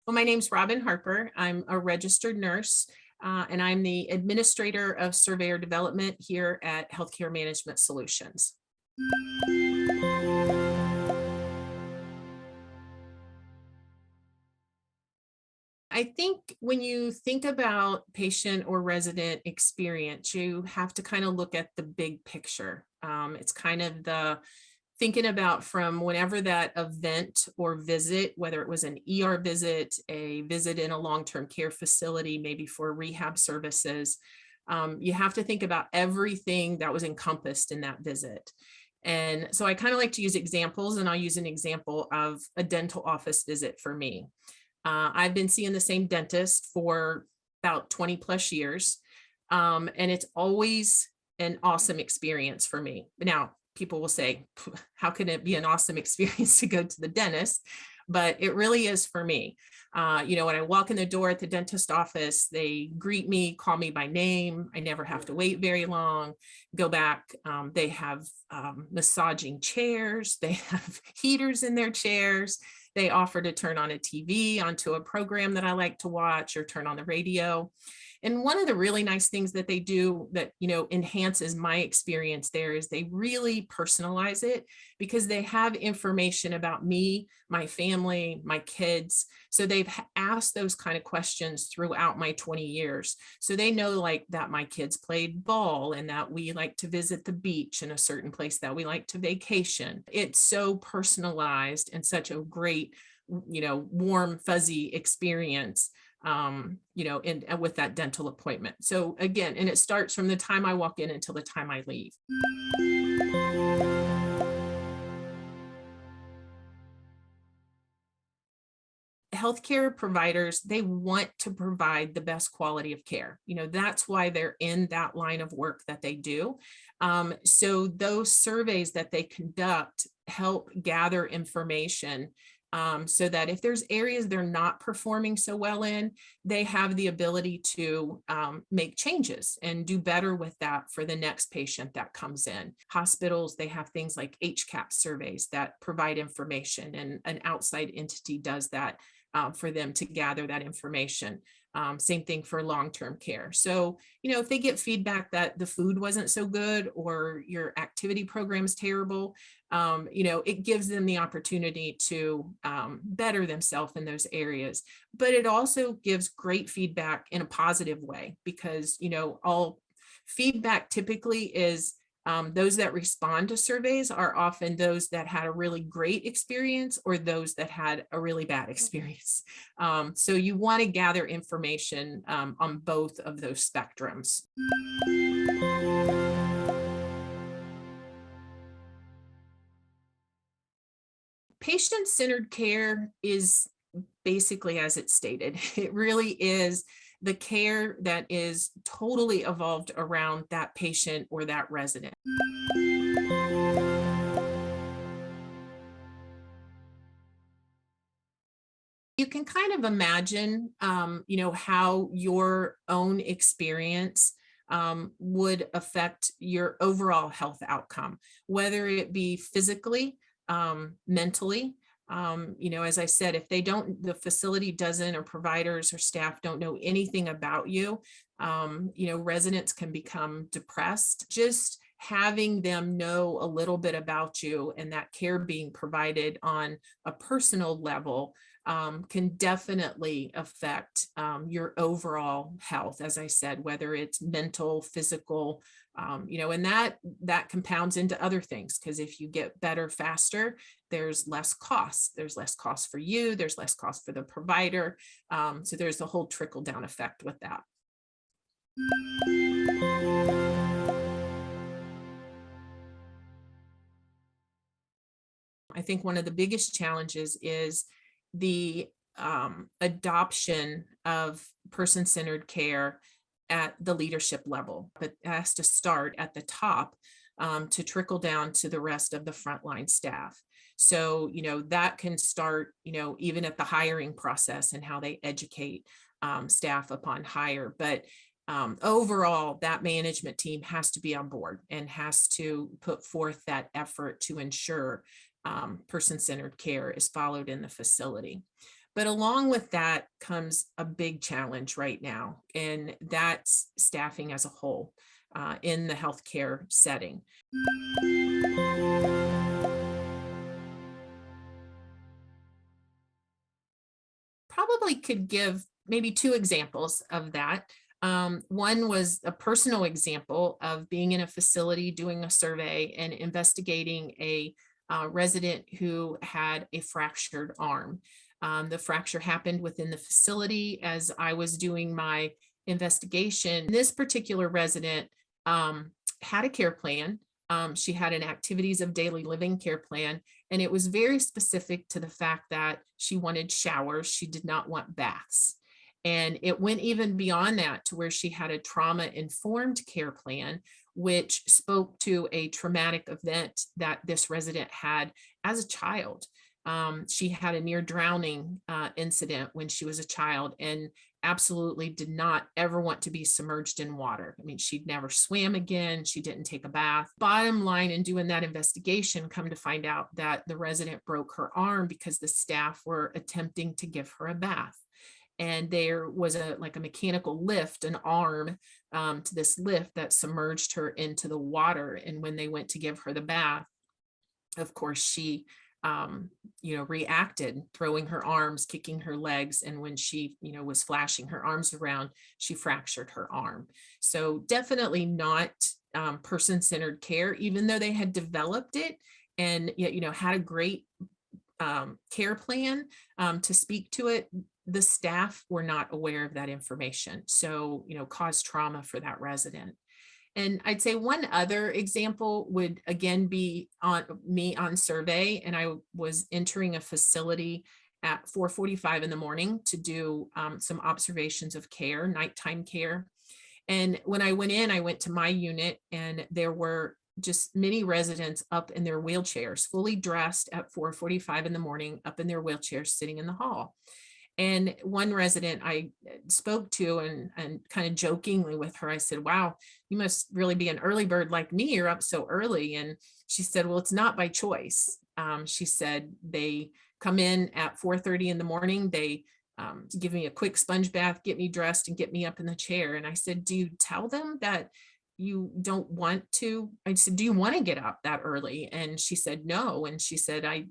Well, my name's Robin Harper. I'm a registered nurse, and I'm the administrator of surveyor development here at Healthcare Management Solutions. I think when you think about patient or resident experience, you have to kind of look at the big picture. It's kind of the thinking about from whenever that event or visit, whether it was an ER visit, a visit in a long-term care facility, maybe for rehab services, you have to think about everything that was encompassed in that visit. And so I kind of like to use examples, and I'll use an example of a dental office visit for me. I've been seeing the same dentist for about 20 plus years. And it's always an awesome experience for me. Now, people will say, how can it be an awesome experience to go to the dentist? But it really is for me. When I walk in the door at the dentist office, they greet me, call me by name. I never have to wait very long. Go back. They have massaging chairs. They have heaters in their chairs. They offer to turn on a TV onto a program that I like to watch or turn on the radio. And one of the really nice things that they do that, enhances my experience there is they really personalize it because they have information about me, my family, my kids. So they've asked those kind of questions throughout my 20 years. So they know like that my kids played ball and that we like to visit the beach in a certain place that we like to vacation. It's so personalized and such a great, warm, fuzzy experience and with that dental appointment. So again, and it starts from the time I walk in until the time I leave. Healthcare providers, they want to provide the best quality of care. That's why they're in that line of work that they do. So those surveys that they conduct help gather information so that if there's areas they're not performing so well in, they have the ability to make changes and do better with that for the next patient that comes in. Hospitals, they have things like HCAP surveys that provide information, and an outside entity does that for them to gather that information. Same thing for long-term care. So, if they get feedback that the food wasn't so good or your activity program is terrible, it gives them the opportunity to better themselves in those areas. But it also gives great feedback in a positive way because, all feedback typically is those that respond to surveys are often those that had a really great experience or those that had a really bad experience. So you want to gather information on both of those spectrums. Patient-centered care is basically as it's stated. It really is the care that is totally evolved around that patient or that resident. You can kind of imagine, how your own experience would affect your overall health outcome, whether it be physically, mentally. As I said, if the facility doesn't, or providers or staff don't know anything about you, residents can become depressed. Just having them know a little bit about you and that care being provided on a personal level can definitely affect your overall health, as I said, whether it's mental, physical, and that compounds into other things because if you get better faster, there's less cost. There's less cost for you. There's less cost for the provider. So there's the whole trickle down effect with that. I think one of the biggest challenges is the adoption of person-centered care at the leadership level, but it has to start at the top to trickle down to the rest of the frontline staff. So, that can start, even at the hiring process and how they educate staff upon hire. But overall, that management team has to be on board and has to put forth that effort to ensure person-centered care is followed in the facility. But along with that comes a big challenge right now, and that's staffing as a whole in the healthcare setting. Probably could give maybe two examples of that. One was a personal example of being in a facility, doing a survey and investigating a resident who had a fractured arm. The fracture happened within the facility as I was doing my investigation. This particular resident had a care plan. She had an activities of daily living care plan, and it was very specific to the fact that she wanted showers. She did not want baths. And it went even beyond that to where she had a trauma informed care plan, which spoke to a traumatic event that this resident had as a child. She had a near drowning incident when she was a child and absolutely did not ever want to be submerged in water. I mean, she'd never swam again. She didn't take a bath. Bottom line, in doing that investigation, come to find out that the resident broke her arm because the staff were attempting to give her a bath. And there was a mechanical lift, an arm to this lift that submerged her into the water. And when they went to give her the bath, of course, she reacted, throwing her arms, kicking her legs. And when she, was flashing her arms around, she fractured her arm. So definitely not person-centered care, even though they had developed it and yet, had a great care plan to speak to it. The staff were not aware of that information. So, caused trauma for that resident. And I'd say one other example would again be on me on survey. And I was entering a facility at 4:45 in the morning to do some observations of care, nighttime care. And when I went in, I went to my unit and there were just many residents up in their wheelchairs, fully dressed at 4:45 in the morning, up in their wheelchairs, sitting in the hall. And one resident I spoke to and kind of jokingly with her, I said, wow, you must really be an early bird like me. You're up so early. And she said, well, it's not by choice. She said they come in at 4:30 in the morning. They give me a quick sponge bath, get me dressed and get me up in the chair. And I said, do you tell them that you don't want to? I said, do you want to get up that early? And she said, no. And she said, I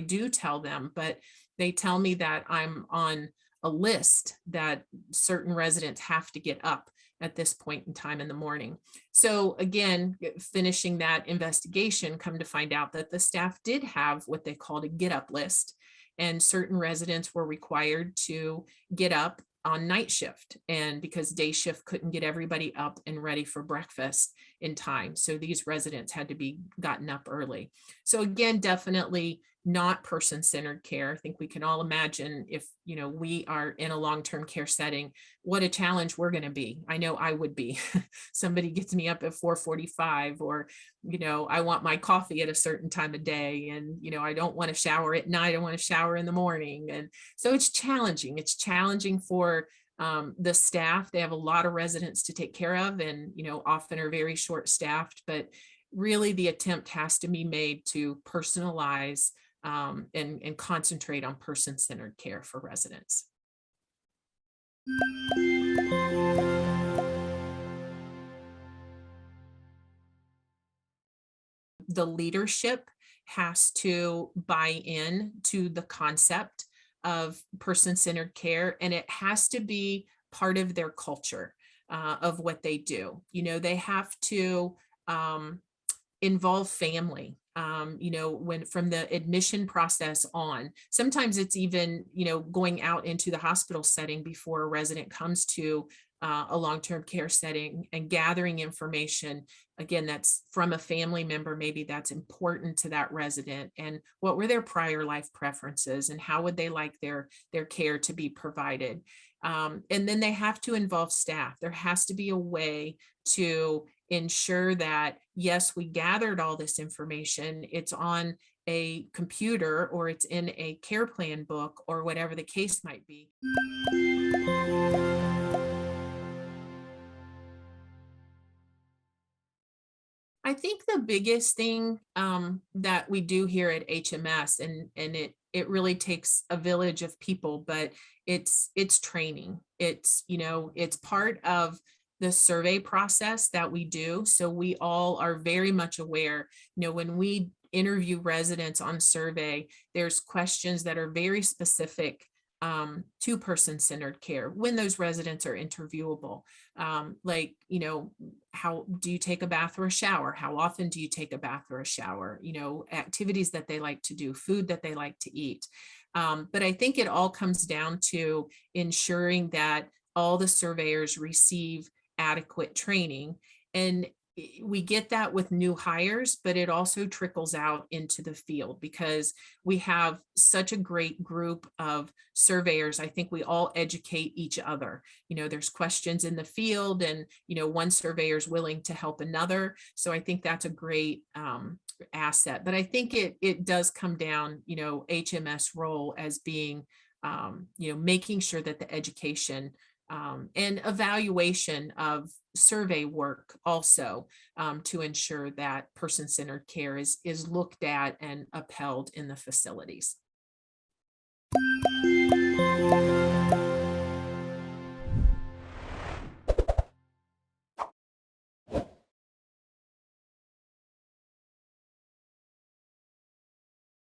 do tell them, but they tell me that I'm on a list that certain residents have to get up at this point in time in the morning. So again, finishing that investigation, come to find out that the staff did have what they called a get up list, and certain residents were required to get up on night shift, and because day shift couldn't get everybody up and ready for breakfast in time. So these residents had to be gotten up early. So again, definitely not person-centered care. I think we can all imagine if, we are in a long-term care setting, what a challenge we're going to be. I know I would be. Somebody gets me up at 4:45, or, I want my coffee at a certain time of day, and, I don't want to shower at night. I want to shower in the morning. And so it's challenging. It's challenging for the staff. They have a lot of residents to take care of and, often are very short-staffed, but really the attempt has to be made to personalize and concentrate on person-centered care for residents. The leadership has to buy in to the concept of person-centered care, and it has to be part of their culture of what they do. They have to involve family, when from the admission process on. Sometimes it's even, going out into the hospital setting before a resident comes to a long-term care setting and gathering information, again, that's from a family member, maybe that's important to that resident, and what were their prior life preferences and how would they like their care to be provided. And then they have to involve staff. There has to be a way to ensure that, yes, we gathered all this information, it's on a computer or it's in a care plan book or whatever the case might be. I I think the biggest thing that we do here at HMS, and it really takes a village of people, but it's training. It's, you know, it's part of the survey process that we do. So we all are very much aware, you know, when we interview residents on survey, there's questions that are very specific to person-centered care when those residents are interviewable. Like, you know, how do you take a bath or a shower? How often do you take a bath or a shower? You know, activities that they like to do, food that they like to eat. But I think it all comes down to ensuring that all the surveyors receive adequate training. And we get that with new hires, but it also trickles out into the field because we have such a great group of surveyors. I think we all educate each other. You know, there's questions in the field, and, you know, one surveyor is willing to help another. So I think that's a great asset. But I think it does come down, you know, HMS role as being, you know, making sure that the education and evaluation of survey work also, to ensure that person-centered care is looked at and upheld in the facilities.